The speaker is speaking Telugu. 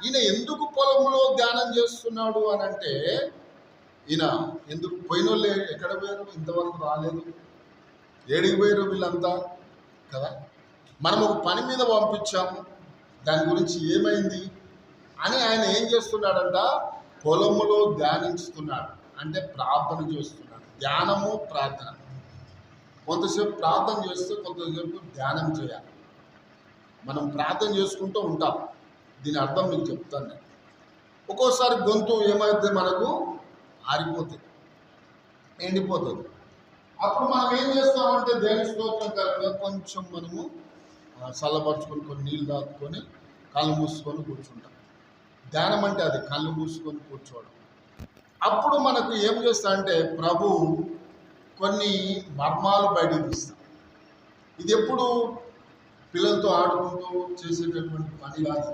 ఈయన ఎందుకు పొలంలో ధ్యానం చేస్తున్నాడు అని అంటే, ఈయన ఎందుకు పోయినోళ్ళు ఎక్కడ పోయారు? ఇంతవరకు రాలేదు. ఏడికి పోయారు వీళ్ళంతా కదా? మనం ఒక పని మీద పంపించాము, దాని గురించి ఏమైంది అని ఆయన ఏం చేస్తున్నాడంట? పొలములో ధ్యానిస్తున్నాడు, అంటే ప్రార్థన చేస్తున్నాడు. ధ్యానము ప్రార్థన. కొంతసేపు ప్రార్థన చేస్తే కొంతసేపు ధ్యానం చేయాలి. మనం ప్రార్థన చేసుకుంటూ ఉంటాం. దీని అర్థం మీకు చెప్తాను నేను. ఒక్కోసారి గొంతు ఏమైతే మనకు ఆరిపోతుంది, ఎండిపోతుంది. అప్పుడు మనం ఏం చేస్తామంటే దేవుని స్తోత్రం కనుక కొంచెం మనము చల్లబరుచుకొని కొన్ని నీళ్ళు తాగుకొని కళ్ళు మూసుకొని కూర్చుంటాం. ధ్యానం అంటే అది కళ్ళు మూసుకొని కూర్చోవడం. అప్పుడు మనకు ఏం చేస్తా అంటే ప్రభు కొన్ని మర్మాలు బయటకు తీస్తాం. ఇది ఎప్పుడు పిల్లలతో ఆడుకుంటూ చేసేటటువంటి పని కాదు.